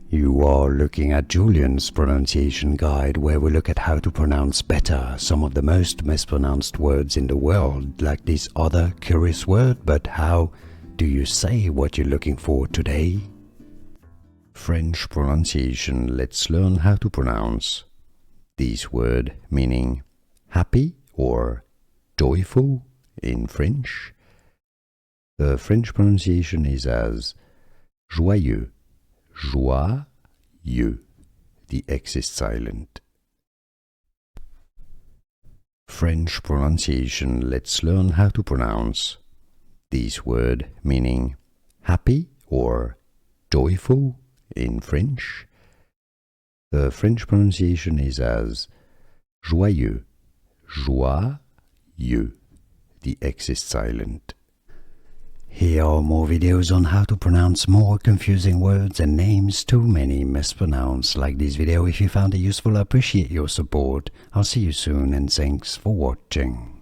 You are looking at Julian's pronunciation guide, where we look at how to pronounce better some of the most mispronounced words in the world, like this other curious word. But how do you say what you're looking for today? French pronunciation. Let's learn how to pronounce this word, meaning happy or joyful in French. The French pronunciation is as joyeux, joyeux. The X is silent. French pronunciation. Let's learn how to pronounce this word, meaning happy or joyful in French. The French pronunciation is as joyeux, joyeux. The X is silent. Here are more videos on how to pronounce more confusing words and names too many mispronounced. Like this video if you found it useful. I appreciate your support. I'll see you soon and thanks for watching.